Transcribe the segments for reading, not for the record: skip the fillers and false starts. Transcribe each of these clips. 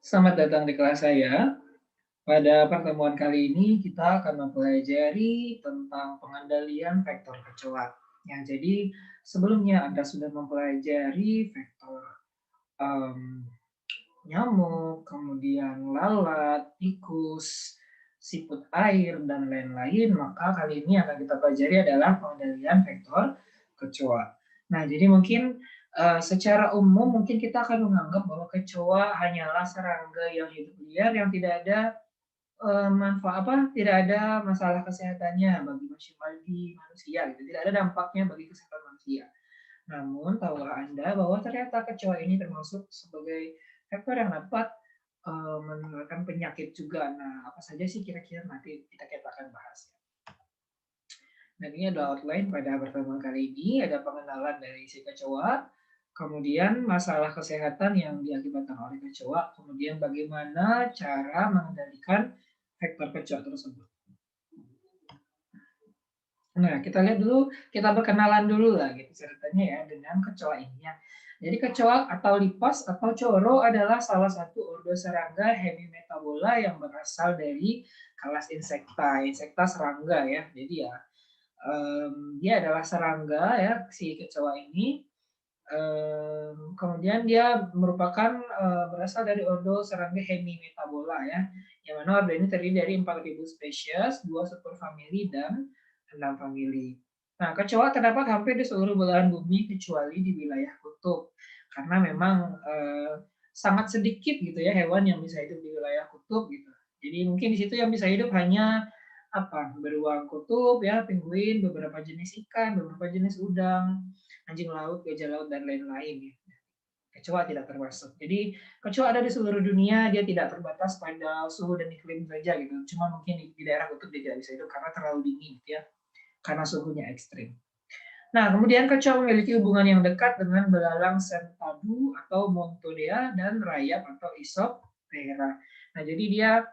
Selamat datang di kelas saya. Pada pertemuan kali ini kita akan mempelajari tentang pengendalian vektor kecoa. Ya, jadi sebelumnya Anda sudah mempelajari vektor em, nyamuk, kemudian lalat, tikus, siput air, dan lain-lain, maka kali ini akan kita pelajari adalah pengendalian vektor kecoa. Nah, jadi mungkin secara umum mungkin kita akan menganggap bahwa kecoa hanyalah serangga yang hidup liar yang tidak ada manfaat apa, tidak ada masalah kesehatannya bagi manusia gitu, tidak ada dampaknya bagi kesehatan manusia. Namun tahukah Anda bahwa ternyata kecoa ini termasuk sebagai vektor yang dapat menularkan penyakit juga. Nah, apa saja sih kira-kira nanti kita akan bahas ya. Dan ini adalah outline pada pertemuan kali ini, ada pengenalan dari si kecoa, kemudian masalah kesehatan yang diakibatkan oleh kecoa, kemudian bagaimana cara mengendalikan vektor kecoa tersebut. Nah, kita lihat dulu, kita berkenalan dulu lah gitu ceritanya ya dengan kecoa ini ya. Jadi kecoa atau lipas atau coro adalah salah satu ordo serangga hemimetabola yang berasal dari kelas insekta, insekta serangga ya. Jadi ya dia adalah serangga ya si kecoa ini. Kemudian dia merupakan berasal dari ordo serangga hemimetabola ya, yang mana ordo ini terdiri dari 4.000 spesies, 2 superfamili dan 6 famili. Nah, kecoa terdapat hampir di seluruh belahan bumi kecuali di wilayah kutub, karena memang sangat sedikit gitu ya hewan yang bisa hidup di wilayah kutub gitu. Jadi mungkin di situ yang bisa hidup hanya apa beruang kutub ya, penguin, beberapa jenis ikan, beberapa jenis udang, anjing laut, gajah laut, dan lain-lain ya. Kecoa tidak termasuk. Jadi kecoa ada di seluruh dunia, dia tidak terbatas pada suhu dan iklim saja gitu. Cuma mungkin di daerah kutub dia tidak bisa hidup karena terlalu dingin gitu ya, karena suhunya ekstrim. Nah, kemudian kecoa memiliki hubungan yang dekat dengan belalang sentadu atau Montodea dan rayap atau Isoptera. Nah, jadi dia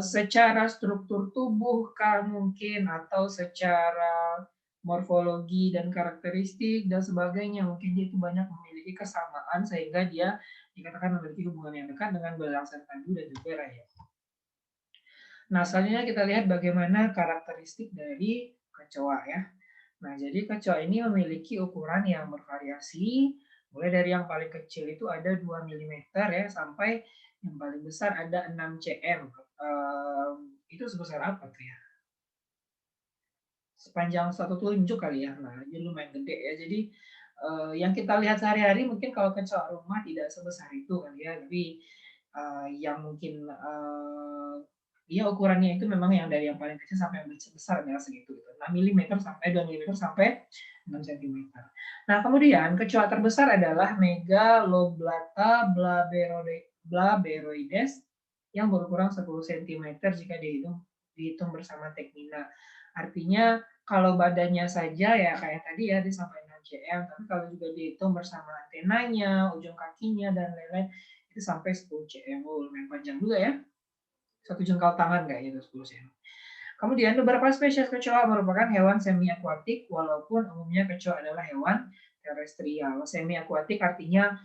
secara struktur tubuh kah mungkin atau secara morfologi dan karakteristik dan sebagainya mungkin dia itu banyak memiliki kesamaan sehingga dia dikatakan memiliki hubungan yang dekat dengan belalang sentadu dan juga rayap. Nah, selanjutnya kita lihat bagaimana karakteristik dari kecoa ya. Nah, jadi kecoa ini memiliki ukuran yang bervariasi, mulai dari yang paling kecil itu ada 2 milimeter ya, sampai yang paling besar ada 6 cm. Itu sebesar apa tuh ya? Sepanjang satu telunjuk kali ya. Nah, ini lumayan gede ya. Jadi yang kita lihat sehari-hari mungkin kalau kecoa rumah tidak sebesar itu kali ya, tapi yang mungkin ya ukurannya itu memang yang dari yang paling kecil sampai yang besar adalah segitu gitu. 6 milimeter sampai 2 milimeter sampai 6 cm. Nah, kemudian kecoa terbesar adalah Megaloblata blaberoides yang berukuran 10 cm jika dihitung bersama teknina. Artinya kalau badannya saja ya kayak tadi ya dia sampai 6 cm, tapi kalau juga dihitung bersama antenanya, ujung kakinya dan lain-lain itu sampai 10 cm. Oh, lumayan panjang juga ya. Satu jengkal tangan kayak gitu 10 cm. Kemudian beberapa spesies kecoa merupakan hewan semi akuatik walaupun umumnya kecoa adalah hewan terestrial. Semi akuatik artinya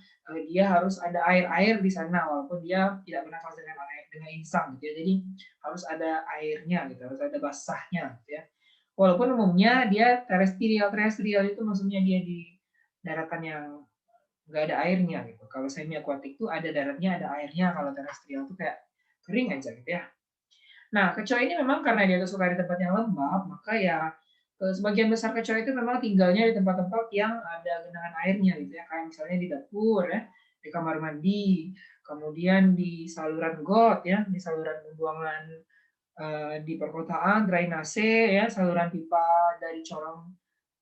dia harus ada air-air di sana walaupun dia tidak bernafas dengan insang gitu ya. Jadi harus ada airnya gitu, harus ada basahnya gitu ya. Walaupun umumnya dia terestrial. Terestrial itu maksudnya dia di daratan yang nggak ada airnya gitu. Kalau semi akuatik itu ada daratnya, ada airnya. Kalau terestrial itu kayak kering aja gitu ya. Nah, kecoa ini memang karena dia suka di tempat yang lembab, maka ya sebagian besar kecoa itu memang tinggalnya di tempat-tempat yang ada genangan airnya gitu ya, kayak misalnya di dapur ya, di kamar mandi, kemudian di saluran got ya, di saluran pembuangan di perkotaan, drainase ya, saluran pipa dari corong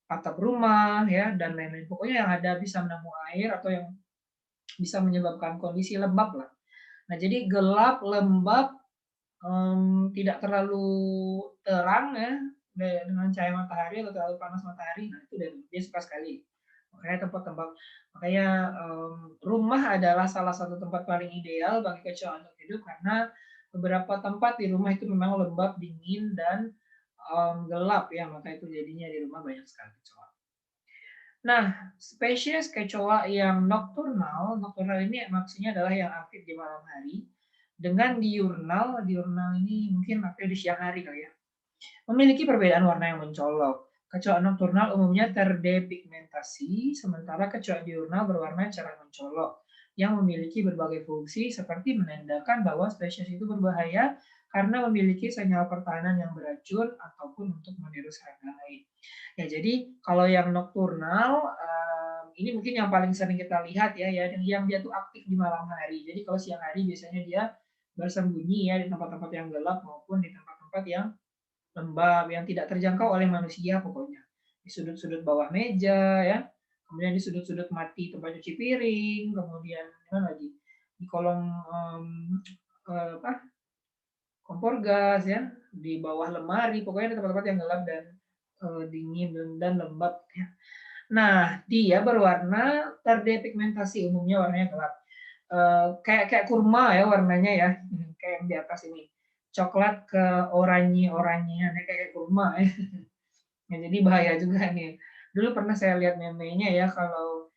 atap rumah ya, dan lain-lain. Pokoknya yang ada bisa menampung air atau yang bisa menyebabkan kondisi lembab lah. Nah, jadi gelap, lembab, tidak terlalu terang ya, dengan cahaya matahari atau terlalu panas matahari, nah itu dia suka sekali. Makanya rumah adalah salah satu tempat paling ideal bagi kecoa untuk hidup karena beberapa tempat di rumah itu memang lembab, dingin, dan gelap ya, maka itu jadinya di rumah banyak sekali kecoa. Nah, spesies kecoa yang nokturnal, nokturnal ini maksudnya adalah yang aktif di malam hari, dengan diurnal, diurnal ini mungkin aktif di siang hari kali ya, memiliki perbedaan warna yang mencolok. Kecoa nokturnal umumnya terdepigmentasi, sementara kecoa diurnal berwarna cerah mencolok, yang memiliki berbagai fungsi seperti menandakan bahwa spesies itu berbahaya karena memiliki senyawa pertahanan yang beracun ataupun untuk meniru serangga lain. Ya, jadi kalau yang nokturnal, ini mungkin yang paling sering kita lihat ya, yang dia tuh aktif di malam hari. Jadi kalau siang hari biasanya dia bersembunyi ya di tempat-tempat yang gelap maupun di tempat-tempat yang lembab, yang tidak terjangkau oleh manusia pokoknya. Di sudut-sudut bawah meja ya, kemudian di sudut-sudut mati tempat cuci piring, kemudian mana lagi, di kolong, apa, kompor gas ya, di bawah lemari, pokoknya di tempat-tempat yang gelap dan, dingin dan lembab ya. Nah, dia berwarna terdepigmentasi, umumnya warnanya gelap. Kayak kayak kurma ya warnanya ya, kayak yang di atas ini. Coklat ke oranye-oranye, kayak kurma ya. Ya, jadi bahaya juga nih. Dulu pernah saya lihat meme-nya ya kalau,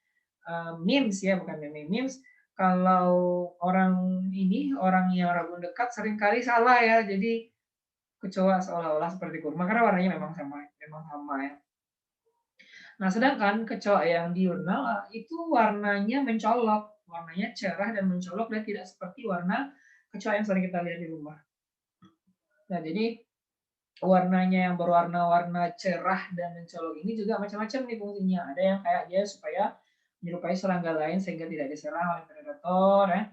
memes ya, bukan meme, memes, kalau orang ini, orang yang rabun dekat seringkali salah ya, jadi kecoa seolah-olah seperti kurma karena warnanya memang sama ya. Nah, sedangkan kecoa yang diurnal itu warnanya mencolok, warnanya cerah dan mencolok dan tidak seperti warna kecoa yang sering kita lihat di rumah. Nah, jadi warnanya yang berwarna-warna cerah dan mencolok ini juga macam-macam nih fungsinya. Ada yang kayak dia supaya menyerupai serangga lain sehingga tidak diserang oleh predator ya.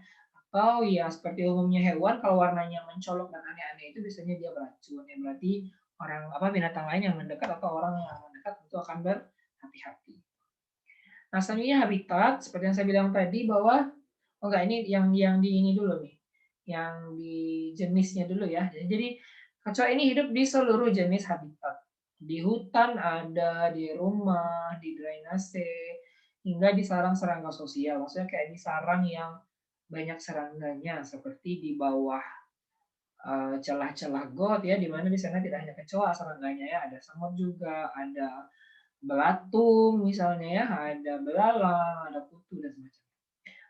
Atau ya seperti umumnya hewan kalau warnanya mencolok dan aneh-aneh itu biasanya dia beracun ya. Berarti orang apa binatang lain yang mendekat atau orang yang mendekat itu akan berhati-hati. Nah, selanjutnya habitat seperti yang saya bilang tadi bahwa oh enggak ini yang di ini dulu nih. Yang di jenisnya dulu ya. Jadi kecoa ini hidup di seluruh jenis habitat. Di hutan ada, di rumah, di drainase, hingga di sarang serangga sosial. Maksudnya kayak di sarang yang banyak serangganya seperti di bawah celah-celah got ya, di mana di sana tidak hanya kecoa serangganya ya, ada semut juga, ada belatung misalnya ya, ada belalang, ada kutu dan semacamnya.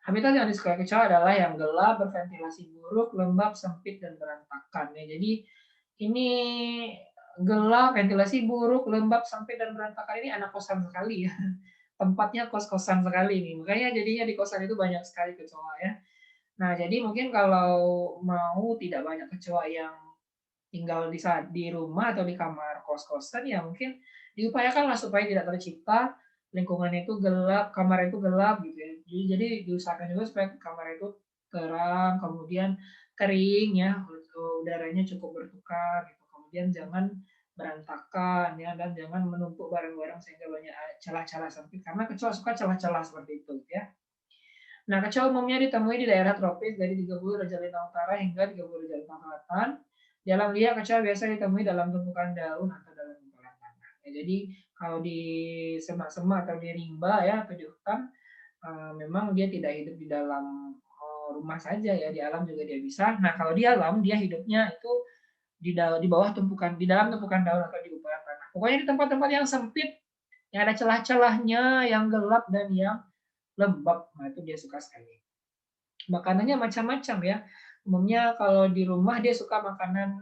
Habitat yang disukai kecoa adalah yang gelap, berventilasi buruk, lembab, sempit, dan berantakan ya. Jadi ini gelap, ventilasi buruk, lembab, sempit, dan berantakan ini anak kosan sekali ya. Tempatnya kos-kosan sekali nih. Makanya jadinya di kosan itu banyak sekali kecoa ya. Nah, jadi mungkin kalau mau tidak banyak kecoa yang tinggal di rumah atau di kamar kos-kosan ya mungkin diupayakanlah supaya tidak tercipta lingkungan itu gelap, kamar itu gelap gitu ya. Jadi diusahakan juga supaya kamar itu terang, kemudian kering ya, udaranya cukup bertukar gitu. Kemudian jangan berantakan ya dan jangan menumpuk barang-barang sehingga banyak celah-celah sempit karena kecoa suka celah-celah seperti itu ya. Nah, kecoa umumnya ditemui di daerah tropis dari 30 derajat lintang utara hingga 30 derajat lintang selatan. Di alam liar, kecoa biasa ditemui dalam tumpukan daun atau dalam gumpalan tanah. Ya, jadi kalau di semak-semak atau di rimba ya atau di hutan, memang dia tidak hidup di dalam rumah saja ya, di alam juga dia bisa. Nah, kalau di alam dia hidupnya itu di bawah tumpukan, di dalam tumpukan daun atau di gumpalan tanah. Pokoknya di tempat-tempat yang sempit, yang ada celah-celahnya, yang gelap dan yang lembab. Nah, itu dia suka sekali. Makanannya macam-macam ya. Umumnya kalau di rumah dia suka makanan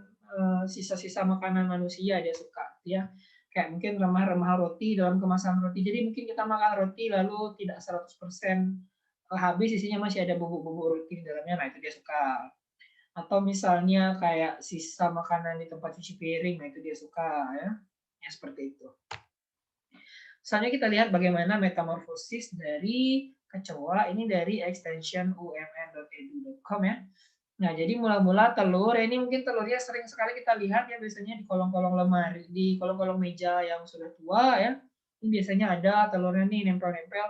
sisa-sisa makanan manusia dia suka ya. Kayak mungkin remah-remah roti dalam kemasan roti. Jadi mungkin kita makan roti lalu tidak 100% habis isinya masih ada bubuk-bubuk roti di dalamnya. Nah, itu dia suka. Atau misalnya kayak sisa makanan di tempat cuci piring, nah itu dia suka ya. Ya seperti itu. Selanjutnya kita lihat bagaimana metamorfosis dari kecoa, ini dari extension umn.edu.com ya. Nah, jadi mula-mula telur, ini mungkin telurnya sering sekali kita lihat ya biasanya di kolong-kolong lemari, di kolong-kolong meja yang sudah tua ya. Ini biasanya ada telurnya nih nempel-nempel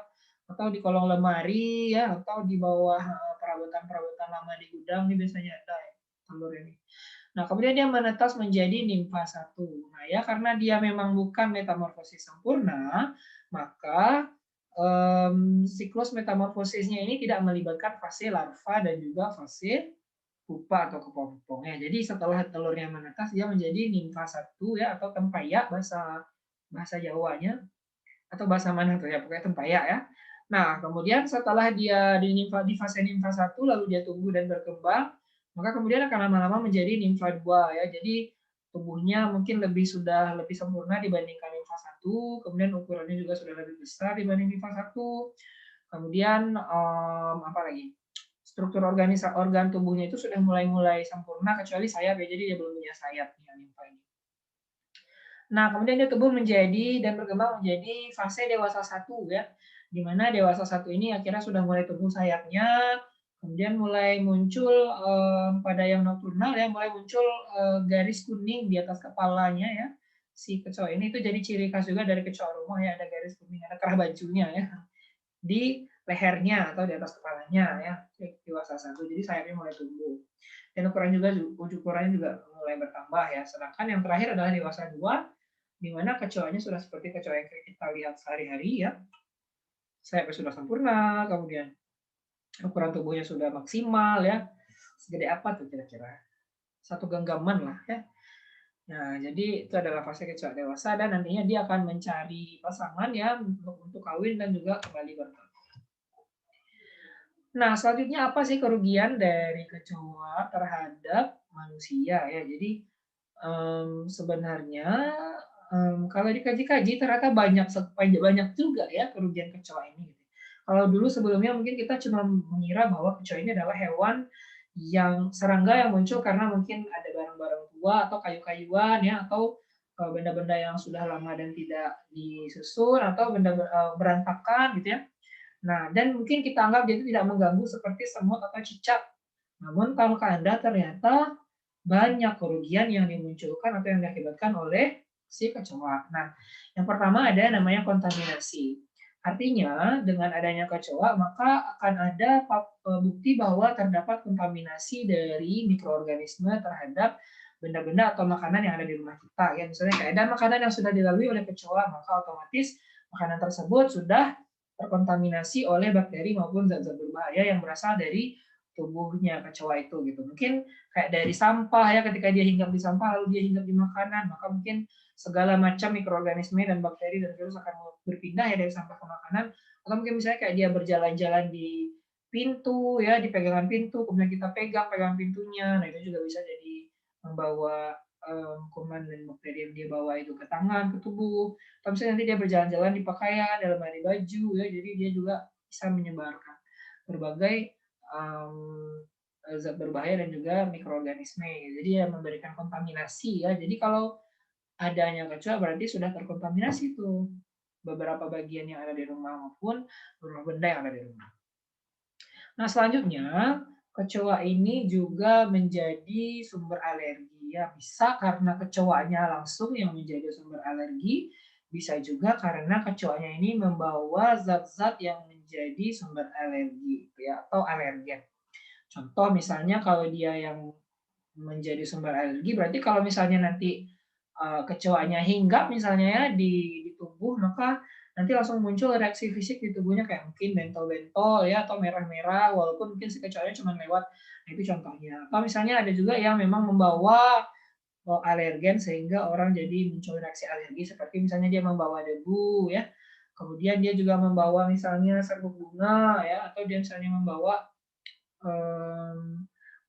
atau di kolong lemari ya atau di bawah perabotan-perabotan lama di gudang ini biasanya ada ya, telur ini. Nah, kemudian dia menetas menjadi nimfa satu. Nah, ya karena dia memang bukan metamorfosis sempurna, maka siklus metamorfosisnya ini tidak melibatkan fase larva dan juga fase pupa atau kepompong. Ya, jadi setelah telurnya menetas dia menjadi nimfa satu ya atau tempayak bahasa bahasa Jawanya atau bahasa mana tuh ya, pokoknya tempayan ya. Nah, kemudian setelah dia di fase nimfa 1 lalu dia tumbuh dan berkembang, maka kemudian akan lama-lama menjadi nimfa 2 ya. Jadi tubuhnya mungkin sudah lebih sempurna dibandingkan nimfa 1, kemudian ukurannya juga sudah lebih besar dibanding nimfa 1. Kemudian apa lagi? Struktur organ tubuhnya itu sudah mulai sempurna kecuali sayap ya. Jadi dia belum punya sayap nih nimfa ini. Nah, kemudian dia tumbuh menjadi dan berkembang menjadi fase dewasa 1 ya, di mana dewasa 1 ini akhirnya sudah mulai tumbuh sayapnya, kemudian mulai muncul pada yang nokturnal ya, mulai muncul garis kuning di atas kepalanya ya. Si kecoa ini itu jadi ciri khas juga dari kecoa rumah ya, ada garis kuning, ada kerah bajunya ya di lehernya atau di atas kepalanya ya, dewasa 1. Jadi sayapnya mulai tumbuh. Dan ukurannya juga mulai bertambah ya. Sedangkan yang terakhir adalah dewasa 2 di mana kecoanya sudah seperti kecoa yang kita lihat sehari-hari ya. Sayapnya sudah sempurna, kemudian ukuran tubuhnya sudah maksimal ya. Segede apa tuh kira-kira? Satu genggaman lah ya. Nah, jadi itu adalah fase kecoa dewasa dan nantinya dia akan mencari pasangan ya untuk kawin dan juga kembali bertelur. Nah, selanjutnya apa sih kerugian dari kecoa terhadap manusia ya? Jadi sebenarnya kalau dikaji-kaji ternyata banyak juga ya kerugian kecoa ini gitu. Kalau dulu sebelumnya mungkin kita cuma mengira bahwa kecoa ini adalah hewan yang serangga yang muncul karena mungkin ada barang-barang tua atau kayu-kayuan ya atau benda-benda yang sudah lama dan tidak disusun atau benda berantakan gitu ya. Nah, dan mungkin kita anggap dia itu tidak mengganggu seperti semut atau cicak. Namun tahukah Anda ternyata banyak kerugian yang dimunculkan atau yang diakibatkan oleh si kecoa. Nah, yang pertama ada namanya kontaminasi. Artinya, dengan adanya kecoa, maka akan ada bukti bahwa terdapat kontaminasi dari mikroorganisme terhadap benda-benda atau makanan yang ada di rumah kita. Ya, misalnya kayak ada makanan yang sudah dilalui oleh kecoa, maka otomatis makanan tersebut sudah terkontaminasi oleh bakteri maupun zat-zat berbahaya yang berasal dari tubuhnya kecoa itu gitu. Mungkin kayak dari sampah ya, ketika dia hinggap di sampah lalu dia hinggap di makanan, maka mungkin segala macam mikroorganisme dan bakteri dan virus akan berpindah ya dari sampah ke makanan. Atau mungkin misalnya kayak dia berjalan-jalan di pintu ya, di pegangan pintu, kemudian kita pegang pintunya. Nah, itu juga bisa jadi membawa kuman dan bakteri yang dia bawa itu ke tangan, ke tubuh. Atau misalnya nanti dia berjalan-jalan di pakaian, dalam lemari baju ya, jadi dia juga bisa menyebarkan berbagai zat berbahaya dan juga mikroorganisme. Jadi ya memberikan kontaminasi ya. Jadi kalau adanya kecoa berarti sudah terkontaminasi tuh beberapa bagian yang ada di rumah maupun beberapa benda yang ada di rumah. Nah, selanjutnya kecoa ini juga menjadi sumber alergi ya. Bisa karena kecoanya langsung yang menjadi sumber alergi, bisa juga karena kecoanya ini membawa zat-zat yang menjadi sumber alergi ya atau alergen. Contoh misalnya kalau dia yang menjadi sumber alergi, berarti kalau misalnya nanti kecoanya hinggap misalnya ya di tubuh, maka nanti langsung muncul reaksi fisik di tubuhnya kayak mungkin bentol-bentol ya atau merah-merah walaupun mungkin si kecoanya cuma lewat. Nah, itu contohnya. Atau misalnya ada juga yang memang membawa alergen sehingga orang jadi muncul reaksi alergi seperti misalnya dia membawa debu ya. Kemudian dia juga membawa misalnya serbuk bunga ya atau dia misalnya membawa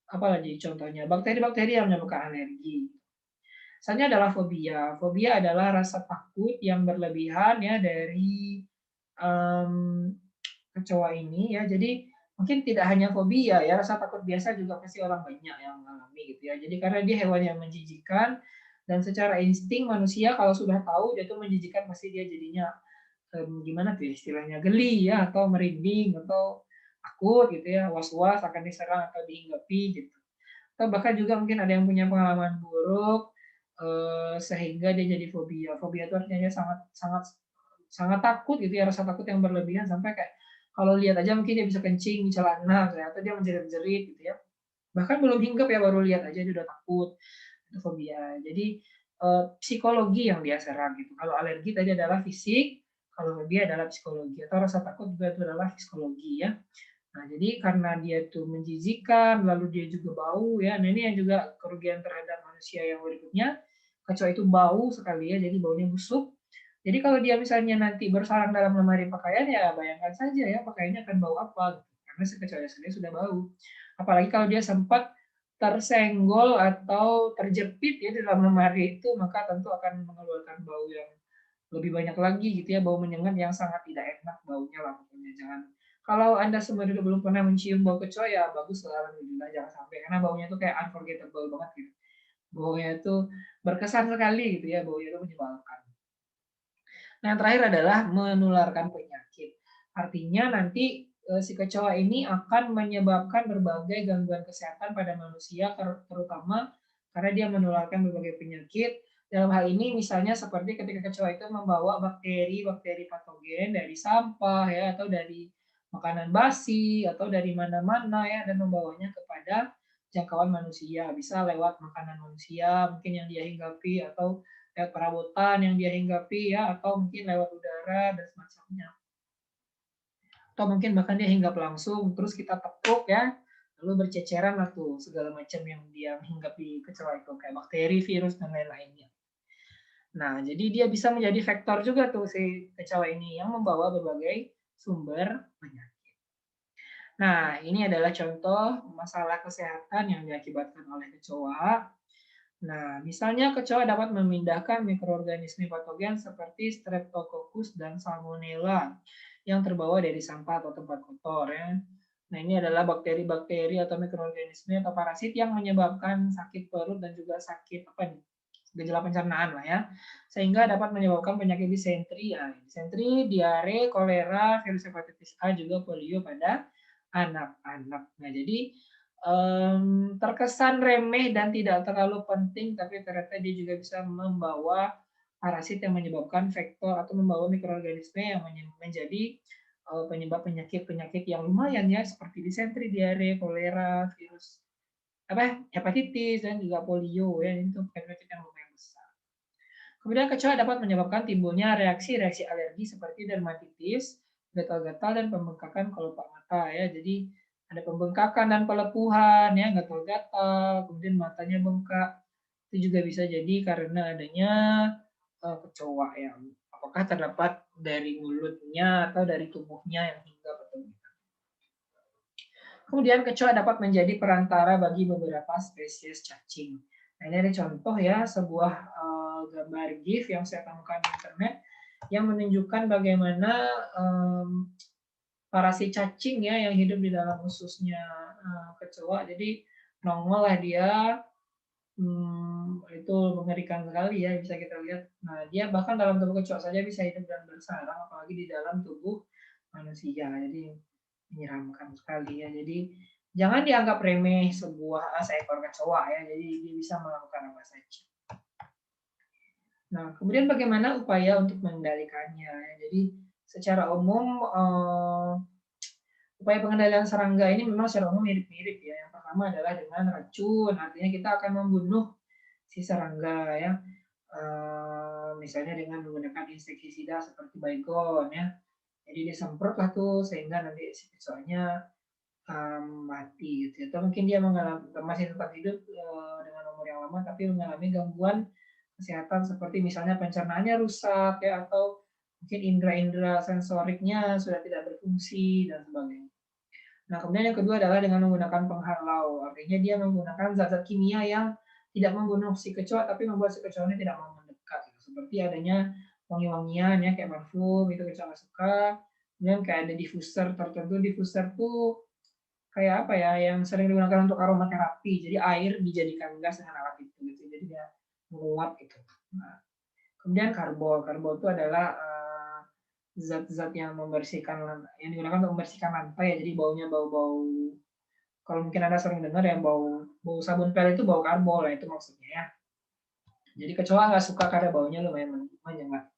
apalagi contohnya bakteri-bakteri yang menyebabkan alergi. Misalnya adalah fobia. Fobia adalah rasa takut yang berlebihan ya dari um, kecoa ini ya. Jadi mungkin tidak hanya fobia ya, rasa takut biasa juga pasti orang banyak yang mengalami gitu ya. Jadi karena dia hewan yang menjijikan dan secara insting manusia kalau sudah tahu dia itu menjijikan pasti dia jadinya gimana tuh ya istilahnya geli ya atau merinding atau takut gitu ya, was-was akan diserang atau dihinggapi gitu. Atau bahkan juga mungkin ada yang punya pengalaman buruk sehingga dia jadi fobia. Fobia itu artinya dia sangat sangat sangat takut gitu ya, rasa takut yang berlebihan sampai kayak kalau lihat aja mungkin dia bisa kencing di celana atau dia menjerit-jerit gitu ya. Bahkan belum hinggap ya baru lihat aja dia udah takut. Itu fobia. Jadi psikologi yang dia serang gitu. Kalau alergi tadi adalah fisik, kalau fobia adalah psikologi atau rasa takut juga itu adalah psikologi ya. Nah, jadi karena dia tuh menjijikan, lalu dia juga bau ya. Nah, ini yang juga kerugian terhadap manusia yang berikutnya. Kecoa itu bau sekali ya, jadi baunya busuk. Jadi kalau dia misalnya nanti bersarang dalam lemari pakaian, ya bayangkan saja ya pakaiannya akan bau apa, gitu. Karena si kecoa sendiri sudah bau. Apalagi kalau dia sempat tersenggol atau terjepit ya di dalam lemari itu, maka tentu akan mengeluarkan bau yang lebih banyak lagi gitu ya, bau menyengat yang sangat tidak enak baunya lah pokoknya. Jangan, kalau Anda seumur hidup belum pernah mencium bau kecoa, ya bagus lah, alhamdulillah, jangan sampai, karena baunya itu kayak unforgettable banget gitu. Baunya itu berkesan sekali gitu ya, baunya itu menyebalkan. Nah, yang terakhir adalah menularkan penyakit. Artinya nanti si kecoa ini akan menyebabkan berbagai gangguan kesehatan pada manusia, terutama karena dia menularkan berbagai penyakit. Dalam hal ini misalnya seperti ketika kecoa itu membawa bakteri-bakteri patogen dari sampah ya, atau dari makanan basi atau dari mana-mana ya, dan membawanya kepada jangkauan manusia. Bisa lewat makanan manusia mungkin yang dia hinggapi, atau lewat perabotan yang dia hinggapi ya, atau mungkin lewat udara dan semacamnya. Atau mungkin bahkan dia hinggap langsung, terus kita tepuk ya, lalu berceceran lah tuh segala macam yang dia hinggapi kecoa itu, kayak bakteri, virus, dan lain-lainnya. Nah, jadi dia bisa menjadi vektor juga tuh si kecoa ini yang membawa berbagai sumber penyakit. Nah, ini adalah contoh masalah kesehatan yang diakibatkan oleh kecoa. Nah, misalnya kecoa dapat memindahkan mikroorganisme patogen seperti Streptococcus dan Salmonella yang terbawa dari sampah atau tempat kotor ya. Nah, ini adalah bakteri-bakteri atau mikroorganisme atau parasit yang menyebabkan sakit perut dan juga sakit apa nih? Gejala pencernaan lah ya. Sehingga dapat menyebabkan penyakit disentri, ya, disentri, diare, kolera, virus hepatitis A, juga polio pada anak-anak. Nah, jadi terkesan remeh dan tidak terlalu penting, tapi ternyata dia juga bisa membawa parasit yang menyebabkan vektor atau membawa mikroorganisme yang menjadi penyebab penyakit-penyakit yang lumayan ya, seperti disentri, diare, kolera, virus hepatitis, dan juga polio ya, itu penyakit yang lumayan besar. Kemudian kecoa dapat menyebabkan timbulnya reaksi-reaksi alergi seperti dermatitis, gatal-gatal, dan pembengkakan kelopak mata ya. Jadi ada pembengkakan dan pelepuhan ya, gatal-gatal, kemudian matanya bengkak. Itu juga bisa jadi karena adanya kecoa ya. Apakah terdapat dari mulutnya atau dari tubuhnya yang hinggap atau tidak. Kemudian kecoa dapat menjadi perantara bagi beberapa spesies cacing. Nah, ini ada contoh ya, sebuah gambar GIF yang saya temukan di internet yang menunjukkan bagaimana parasit cacing ya yang hidup di dalam ususnya kecoa. Jadi nongol lah dia, itu mengerikan sekali ya, bisa kita lihat. Nah, dia bahkan dalam tubuh kecoa saja bisa hidup dan bersarang, apalagi di dalam tubuh manusia. Jadi menyeramkan sekali ya. Jadi jangan dianggap remeh sebuah seekor kecoa ya. Jadi dia bisa melakukan apa saja. Nah, kemudian bagaimana upaya untuk mengendalikannya? Jadi secara umum upaya pengendalian serangga ini memang secara umum mirip-mirip ya. Yang pertama adalah dengan racun, artinya kita akan membunuh si serangga ya. Misalnya dengan menggunakan insektisida seperti baygon ya. Jadi disemprot lah tuh sehingga nanti si kecoanya mati gitu ya. Atau mungkin dia mengalami masih tetap hidup dengan umur yang lama tapi mengalami gangguan kesehatan seperti misalnya pencernaannya rusak ya, atau mungkin indera-indera sensoriknya sudah tidak berfungsi dan sebagainya. Nah, kemudian yang kedua adalah dengan menggunakan penghalau. Artinya dia menggunakan zat-zat kimia yang tidak membunuh si kecoa tapi membuat si kecoa ini tidak mau mendekat. Gitu. Seperti adanya wangi-wangian ya kayak parfum, itu kecoa nggak suka. Kemudian kayak ada diffuser tertentu. Diffuser tuh kayak apa ya, yang sering digunakan untuk aromaterapi. Jadi air dijadikan gas dengan alat itu gitu. Jadi dia menguap gitu. Nah, kemudian karbol. Karbol itu adalah zat-zat yang membersihkan, yang digunakan untuk membersihkan lantai ya. Jadi baunya bau-bau, kalau mungkin Anda sering dengar ya, bau sabun pel itu bau karbol lah, itu maksudnya ya. Jadi kecoa nggak suka karena baunya lumayan menyengat.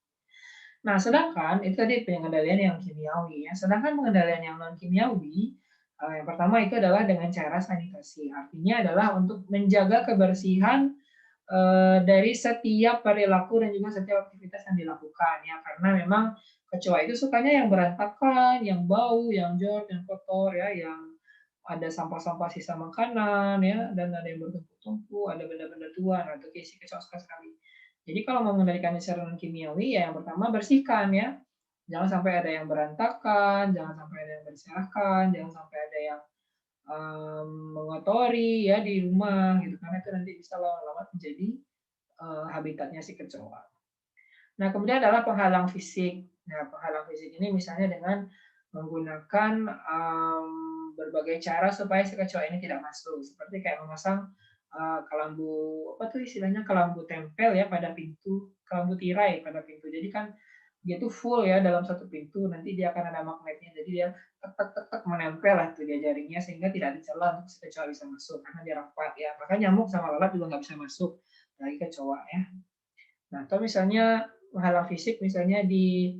Nah, sedangkan itu tadi pengendalian yang kimiawi ya. Sedangkan pengendalian yang non kimiawi, yang pertama itu adalah dengan cara sanitasi. Artinya adalah untuk menjaga kebersihan dari setiap perilaku dan juga setiap aktivitas yang dilakukan ya. Karena memang kecoa itu sukanya yang berantakan, yang bau, yang jorok, yang kotor ya, yang ada sampah-sampah sisa makanan ya, dan ada yang bertumpuk-tumpuk, ada benda-benda tua. Nah, itu si kecoa suka sekali. Jadi kalau mau mengendalikan secara non kimiawi ya yang pertama bersihkan ya. Jangan sampai ada yang berantakan, jangan sampai ada yang berserakan, jangan sampai ada yang mengotori ya di rumah gitu karena itu nanti bisa lama-lama menjadi habitatnya si kecoa. Nah, kemudian adalah penghalang fisik. Nah, penghalang fisik ini misalnya dengan menggunakan berbagai cara supaya si kecoa ini tidak masuk, seperti kayak memasang kelambu apa tuh istilahnya kelambu tempel ya pada pintu, kelambu tirai pada pintu. Jadi kan dia tuh full ya dalam satu pintu, nanti dia akan ada magnetnya, jadi dia tek tek tek tek menempel lah tuh dia jaringnya sehingga tidak ada celah untuk si kecoa bisa masuk karena dia rapat ya. Makanya nyamuk sama lalat juga nggak bisa masuk lagi kecoa ya. Nah, atau misalnya hal fisik misalnya di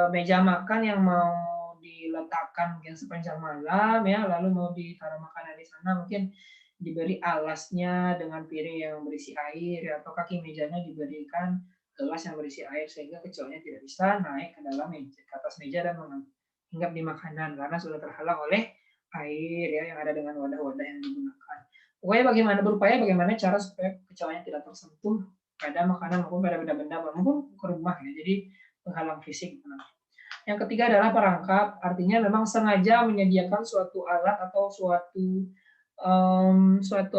meja makan yang mau diletakkan mungkin sepanjang malam ya, lalu mau ditaruh makanan di sana mungkin diberi alasnya dengan piring yang berisi air ya, atau kaki mejanya diberikan gelas yang berisi air sehingga kecoanya tidak bisa naik ke dalam meja, ke atas meja dan hinggap di makanan karena sudah terhalang oleh air ya yang ada dengan wadah-wadah yang digunakan. Pokoknya berupaya bagaimana cara supaya kecoanya tidak tersentuh pada makanan maupun pada benda-benda maupun ke rumah ya. Jadi penghalang fisik. Yang ketiga adalah perangkap, artinya memang sengaja menyediakan suatu alat atau suatu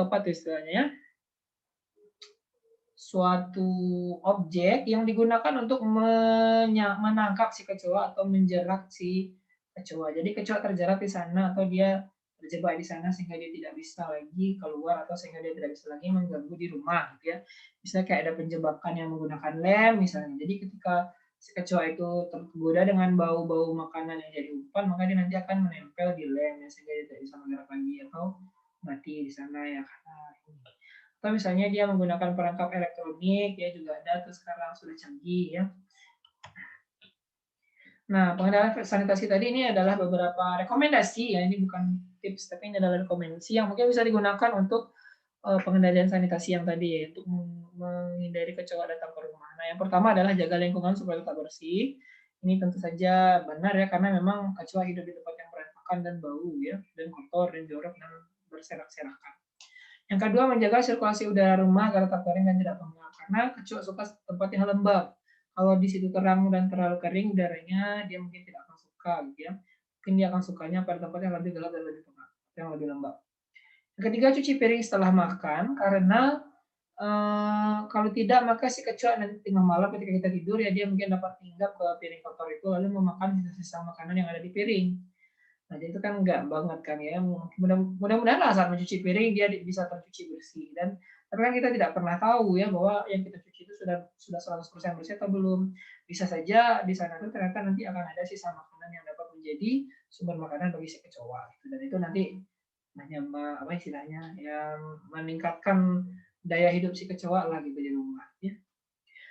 apa tuh istilahnya ya, suatu objek yang digunakan untuk menangkap si kecoa atau menjerat si kecoa. Jadi kecoa terjerat di sana atau dia terjebak di sana sehingga dia tidak bisa lagi keluar atau sehingga dia tidak bisa lagi mengganggu di rumah gitu ya. Misalnya kayak ada penjebakan yang menggunakan lem misalnya. Jadi ketika si kecoa itu tergoda dengan bau-bau makanan yang jadi umpan, maka dia nanti akan menempel di lem ya, sehingga dia tidak bisa bergerak lagi atau mati di sana ya karena ini. Atau misalnya dia menggunakan perangkap elektronik ya juga ada tuh sekarang sudah canggih ya. Nah, pengendalian sanitasi tadi ini adalah beberapa rekomendasi ya, ini bukan tips tapi ini adalah rekomendasi yang mungkin bisa digunakan untuk pengendalian sanitasi yang tadi ya, untuk menghindari kecoa datang ke rumah. Nah, yang pertama adalah jaga lingkungan supaya tetap bersih. Ini tentu saja benar ya, karena memang kecoa hidup di tempat yang berantakan dan bau ya, dan kotor dan jorok dan berserak-serakan. Yang kedua, menjaga sirkulasi udara rumah agar tetap kering dan tidak pengap. Karena kecoa suka tempat yang lembab. Kalau di situ terang dan terlalu kering udaranya, dia mungkin tidak akan suka gitu ya. Mungkin dia akan sukanya pada tempat yang lebih gelap dan lebih pengap, yang lebih lembab. Yang ketiga, cuci piring setelah makan karena kalau tidak maka si kecoa nanti tengah malam ketika kita tidur ya dia mungkin dapat hinggap ke piring kotor itu lalu memakan sisa-sisa makanan yang ada di piring. Nah, jadi itu kan enggak banget kan ya. Mudah-mudahan lah saat mencuci piring dia bisa tercuci bersih dan tapi kan kita tidak pernah tahu ya bahwa yang kita cuci itu sudah 100% bersih atau belum. Bisa saja di sana tuh ternyata nanti akan ada sisa makanan yang dapat menjadi sumber makanan bagi si kecoa gitu. Dan itu nanti hanya apa istilahnya yang meningkatkan daya hidup si kecoa lah gitu di rumah ya.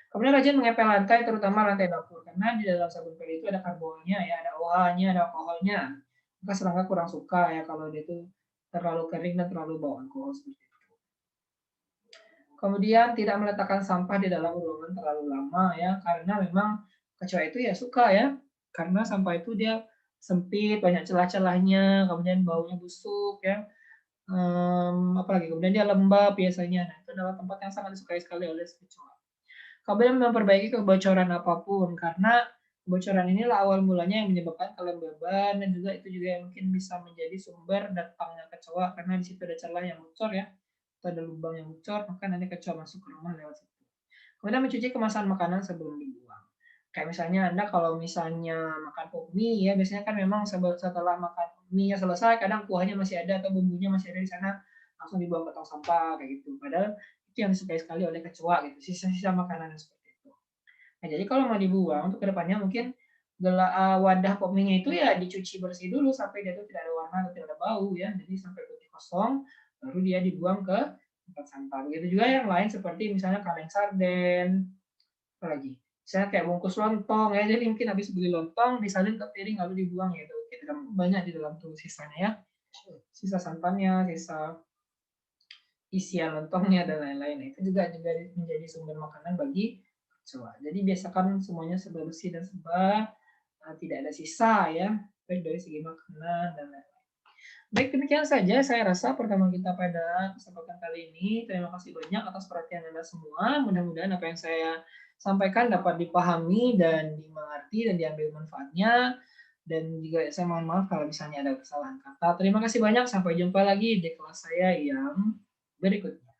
Kemudian rajin mengepel lantai terutama lantai dapur karena di dalam sabun peli itu ada karbonnya ya, ada OH-nya, ada alkoholnya. Maka serangga kurang suka ya kalau dia itu terlalu kering dan terlalu bau alkohol seperti itu. Kemudian tidak meletakkan sampah di dalam ruangan terlalu lama ya karena memang kecoa itu ya suka ya karena sampah itu dia sempit, banyak celah-celahnya, kemudian baunya busuk ya. Apalagi kemudian dia lembab biasanya. Nah, itu adalah tempat yang sangat disukai sekali oleh si kecoa. Kemudian memperbaiki kebocoran apapun karena kebocoran inilah awal mulanya yang menyebabkan kelembaban dan juga itu juga yang mungkin bisa menjadi sumber datangnya kecoa karena di situ ada celah yang bocor ya atau ada lubang yang bocor maka nanti kecoa masuk ke rumah lewat situ. Kemudian mencuci kemasan makanan sebelum dibuang. Kayak misalnya Anda kalau misalnya makan mie ya biasanya kan memang setelah makan mie selesai kadang kuahnya masih ada atau bumbunya masih ada di sana langsung dibuang ke tong sampah kayak gitu. Padahal itu yang disukai sekali oleh kecoa gitu, sisa-sisa makanan seperti itu. Nah, jadi kalau mau dibuang untuk kedepannya mungkin wadah pop mie-nya itu ya dicuci bersih dulu sampai dia itu tidak ada warna atau tidak ada bau ya. Jadi sampai putih kosong baru dia dibuang ke tempat sampah. Begitu juga yang lain seperti misalnya kaleng sarden, apalagi misalnya kayak bungkus lontong ya. Jadi mungkin habis beli lontong disalin ke piring lalu dibuang ya itu. Itu kan banyak di dalam tuh sisanya ya. Sisa santannya, sisa isian lontongnya dan lain-lain. Nah, itu juga menjadi sumber makanan bagi kecoa. Jadi biasakan semuanya serba bersih dan serba tidak ada sisa ya, baik dari segi makanan dan lain-lain. Baik, demikian saja saya rasa pertemuan kita pada kesempatan kali ini. Terima kasih banyak atas perhatian Anda semua. Mudah-mudahan apa yang saya sampaikan dapat dipahami dan dimengerti dan diambil manfaatnya. Dan juga saya mohon maaf kalau misalnya ada kesalahan kata. Terima kasih banyak. Sampai jumpa lagi di kelas saya yang berikutnya.